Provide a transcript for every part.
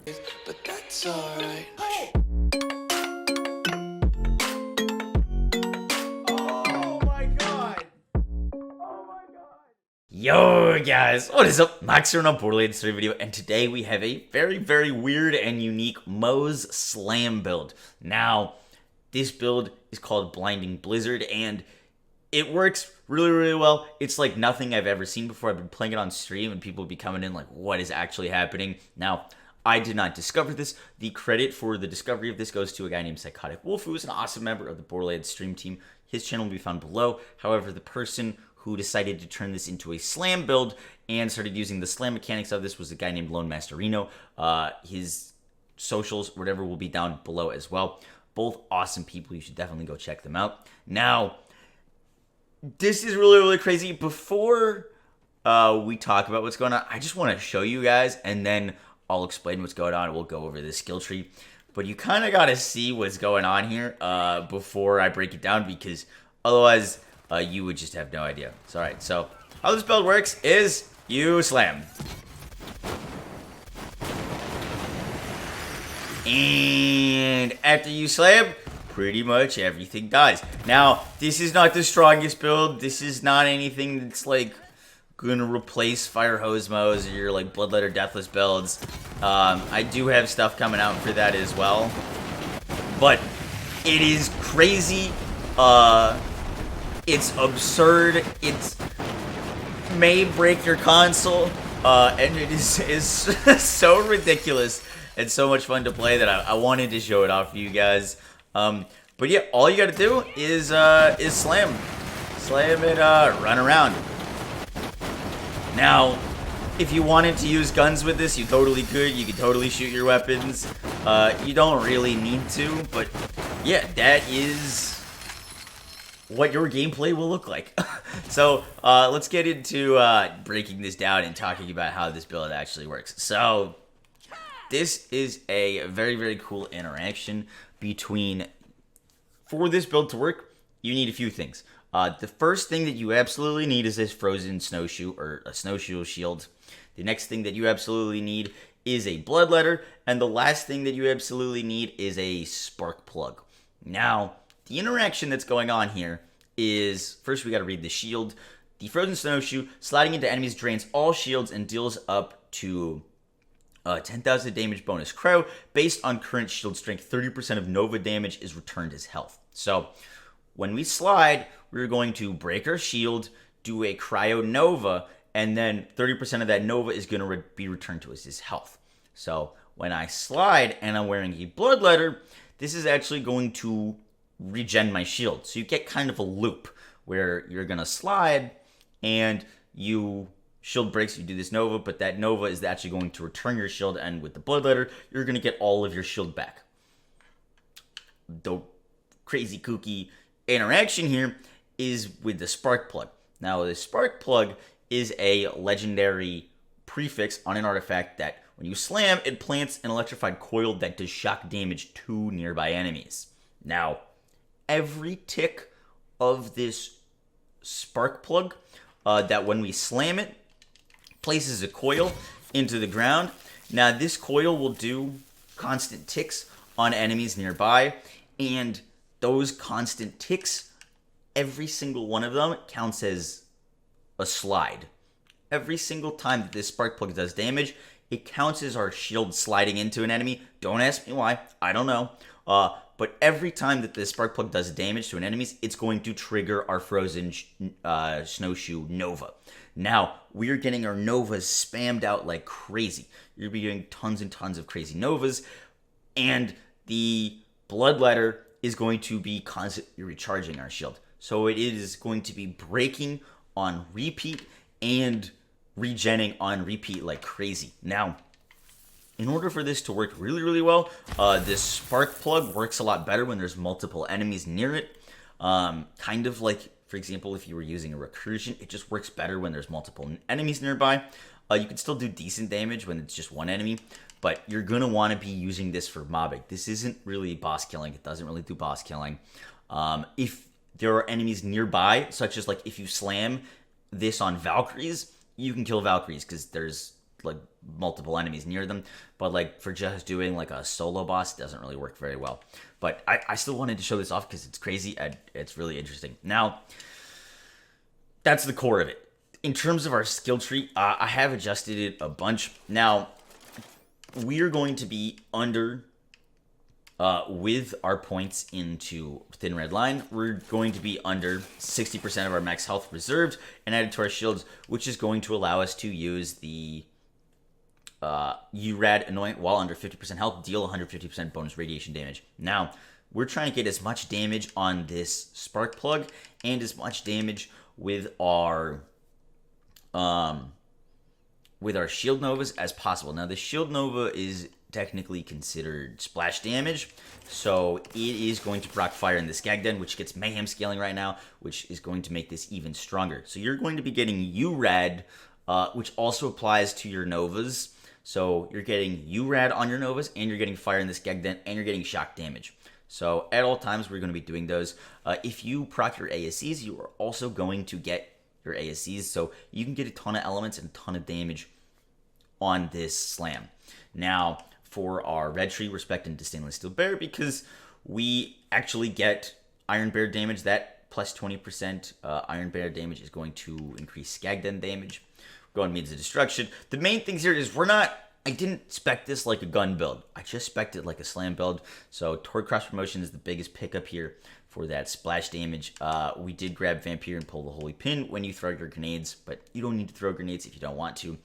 But that's alright. Oh my god! Yo guys, what is up? Max here on a Borderlands 3 video, and today we have a very weird and unique Moze Slam build. Now, this build is called Blinding Blizzard, and it works really well. It's like nothing I've ever seen before. I've been playing it on stream, and people would be coming in like, what is actually happening? Now, I did not discover this. The credit for the discovery of this goes to a guy named Psychotic Wolf, who is an awesome member of the Borderlands stream team. His channel will be found below. However, the person who decided to turn this into a slam build and started using the slam mechanics of this was a guy named Lone Master Reno. His socials, whatever, will be down below as well. Both awesome people. You should definitely go check them out. Now, this is really crazy. Before we talk about what's going on, I just want to show you guys, and then I'll explain what's going on. We'll go over the skill tree. But you kind of got to see what's going on here before I break it down, because otherwise you would just have no idea. So, all right, so how this build works is you slam. And after you slam, pretty much everything dies. Now, this is not the strongest build. This is not anything that's like gonna replace Fire Hose Moze or your like Bloodletter Deathless builds. I do have stuff coming out for that as well. But it is crazy. It's absurd. It may break your console. And it is so ridiculous and so much fun to play that I wanted to show it off for you guys. But yeah, all you gotta do is slam. Slam and run around. Now, if you wanted to use guns with this, you totally could. You could totally shoot your weapons. You don't really need to, but yeah, that is what your gameplay will look like. So, let's get into breaking this down and talking about how this build actually works. So, this is a very cool interaction between... For this build to work, you need a few things. The first thing that you absolutely need is this frozen snowshoe, or a snowshoe shield. The next thing that you absolutely need is a bloodletter, and the last thing that you absolutely need is a spark plug. Now, the interaction that's going on here is, first we gotta read the shield. The frozen snowshoe, sliding into enemies, drains all shields and deals up to 10,000 damage bonus CRYO. Based on current shield strength, 30% of Nova damage is returned as health. So, when we slide, we're going to break our shield, do a CRYO Nova, and then 30% of that Nova is going to be returned to us as health. So, when I slide and I'm wearing a bloodletter, this is actually going to regen my shield. So you get kind of a loop where you're going to slide and you... shield breaks, you do this Nova, but that Nova is actually going to return your shield, and with the bloodletter, you're going to get all of your shield back. The crazy kooky interaction here is with the spark plug. Now, the spark plug is a legendary prefix on an artifact that when you slam, it plants an electrified coil that does shock damage to nearby enemies. Now, every tick of this spark plug, that when we slam it, places a coil into the ground. Now, this coil will do constant ticks on enemies nearby, and those constant ticks, every single one of them counts as a slide. Every single time that this spark plug does damage, it counts as our shield sliding into an enemy. Don't ask me why. I don't know. But every time that this spark plug does damage to an enemy, it's going to trigger our frozen snowshoe Nova. Now, we're getting our Novas spammed out like crazy. You're going to be getting tons and tons of crazy Novas. And the bloodletter is going to be constantly recharging our shield. So it is going to be breaking on repeat and regenning on repeat like crazy. Now, in order for this to work really well, this spark plug works a lot better when there's multiple enemies near it. Kind of like, for example, if you were using a recursion, it just works better when there's multiple enemies nearby. You can still do decent damage when it's just one enemy, but you're going to want to be using this for mobbing. This isn't really boss killing. It doesn't really do boss killing. If there are enemies nearby, such as like if you slam this on Valkyries, you can kill Valkyries because there's like multiple enemies near them, but like for just doing like a solo boss, it doesn't really work very well. But I still wanted to show this off because it's crazy and it's really interesting. Now, that's the core of it. In terms of our skill tree, I have adjusted it a bunch. Now, we are going to be under, with our points into Thin Red Line, we're going to be under 60% of our max health reserved and added to our shields, which is going to allow us to use the URAD Anoint while under 50% health, deal 150% bonus radiation damage. Now, we're trying to get as much damage on this spark plug and as much damage with our shield novas as possible. Now, the shield nova is technically considered splash damage, so it is going to proc fire in the Skag Den, which gets mayhem scaling right now, which is going to make this even stronger. So you're going to be getting URAD, which also applies to your novas. So you're getting URAD on your novas, and you're getting fire in the Skag Den, and you're getting shock damage. So at all times, we're going to be doing those. If you proc your ASCs, you are also going to get your ASCs, so you can get a ton of elements and a ton of damage on this slam. Now, for our red tree, we're spec'd into Stainless Steel Bear because we actually get Iron Bear damage. That plus 20% Iron Bear damage is going to increase Skag Den damage. We're going Means of Destruction. The main things here is I didn't spec this like a gun build. I just spec'd it like a slam build. So Toward Cross Promotion is the biggest pickup here for that splash damage. We did grab Vampire and pull the Holy Pin when you throw your grenades, but you don't need to throw grenades if you don't want to.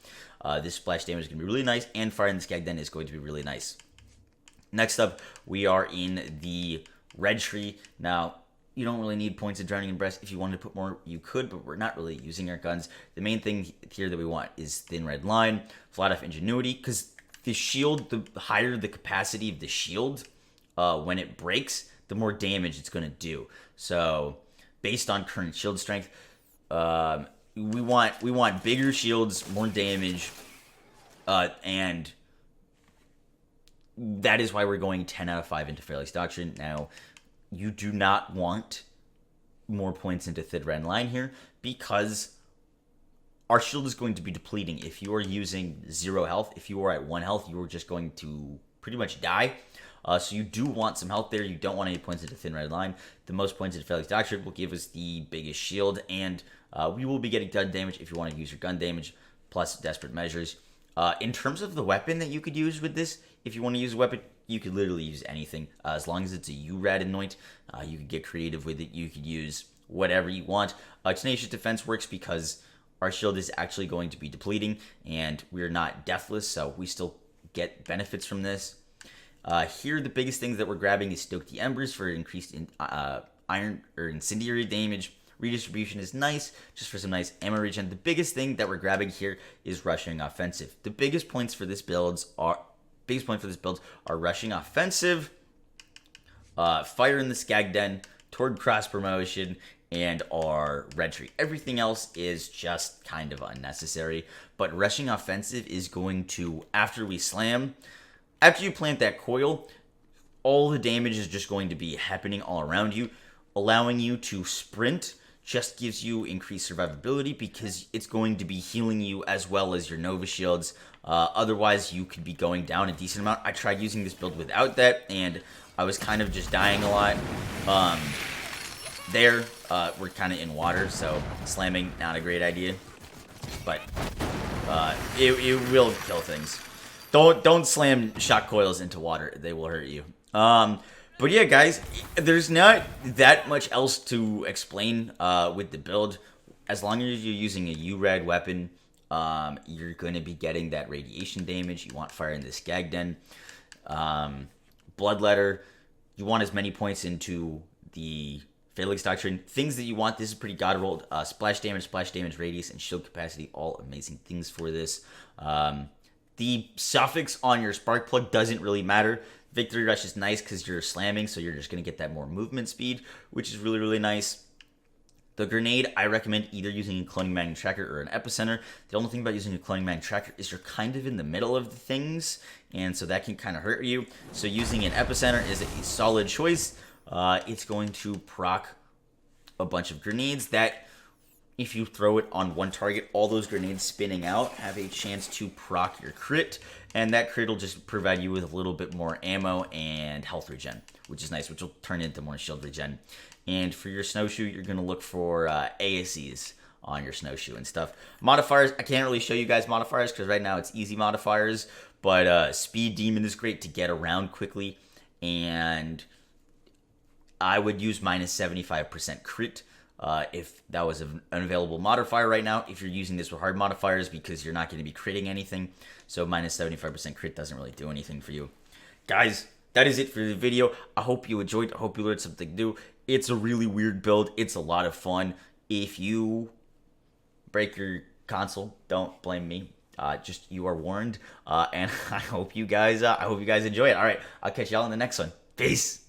This splash damage is going to be really nice, and Fire in the Skag Den is going to be really nice. Next up, we are in the red tree. Now, you don't really need points of Drowning in Breast. If you wanted to put more, you could, but we're not really using our guns. The main thing here that we want is Thin Red Line, Flat Off Ingenuity, because the shield, the higher the capacity of the shield, when it breaks, the more damage it's going to do. So, based on current shield strength, we want bigger shields, more damage, and that is why we're going 10 out of 5 into Fairly's Doctrine. Now, you do not want more points into Thin Red Line here because our shield is going to be depleting. If you are using 0 health, if you are at 1 health, you are just going to pretty much die. So you do want some health there. You don't want any points into Thin Red Line. The most points into Fairly's Doctrine will give us the biggest shield, and we will be getting gun damage if you want to use your gun damage, plus Desperate Measures. In terms of the weapon that you could use with this, if you want to use a weapon, you could literally use anything. As long as it's a URAD Anoint, you could get creative with it. You could use whatever you want. Tenacious Defense works because our shield is actually going to be depleting, and we're not deathless, so we still get benefits from this. Here, the biggest things that we're grabbing is Stoke the Embers for increased iron or incendiary damage. Redistribution is nice, just for some nice ammo regen. The biggest thing that we're grabbing here is Rushing Offensive. The biggest points for this build are Rushing Offensive, Fire in the Skag Den, Toward Cross Promotion, and our red tree. Everything else is just kind of unnecessary, but Rushing Offensive is going to, after we slam, after you plant that coil, all the damage is just going to be happening all around you. Allowing you to sprint just gives you increased survivability because it's going to be healing you as well as your Nova Shields. Otherwise, you could be going down a decent amount. I tried using this build without that, and I was kind of just dying a lot. We're kind of in water, so slamming, not a great idea. But it will kill things. Don't slam shock coils into water. They will hurt you. But yeah, guys, there's not that much else to explain with the build. As long as you're using a URAD weapon, you're going to be getting that radiation damage. You want Fire in the Skag Den. Bloodletter, you want as many points into the Fairly's Doctrine. Things that you want, this is pretty god rolled. Splash damage, radius, and shield capacity, all amazing things for this. The suffix on your spark plug doesn't really matter. Victory Rush is nice because you're slamming, so you're just going to get that more movement speed, which is really, really nice. The grenade, I recommend either using a Cloning Magnet Tracker or an Epicenter. The only thing about using a Cloning Magnet Tracker is you're kind of in the middle of the things, and so that can kind of hurt you. So using an Epicenter is a solid choice. It's going to proc a bunch of grenades that if you throw it on one target, all those grenades spinning out have a chance to proc your crit, and that crit will just provide you with a little bit more ammo and health regen, which is nice, which will turn into more shield regen. And for your snowshoe, you're going to look for ASEs on your snowshoe and stuff. Modifiers, I can't really show you guys modifiers because right now it's easy modifiers, but Speed Demon is great to get around quickly, and I would use minus 75% crit if that was an available modifier right now. If you're using this with hard modifiers, because you're not going to be critting anything, so minus 75% crit doesn't really do anything for you. Guys, that is it for the video. I hope you enjoyed. I hope you learned something new. It's a really weird build. It's a lot of fun. If you break your console, don't blame me. Just you are warned. And I hope you guys enjoy it. All right, I'll catch y'all in the next one. Peace.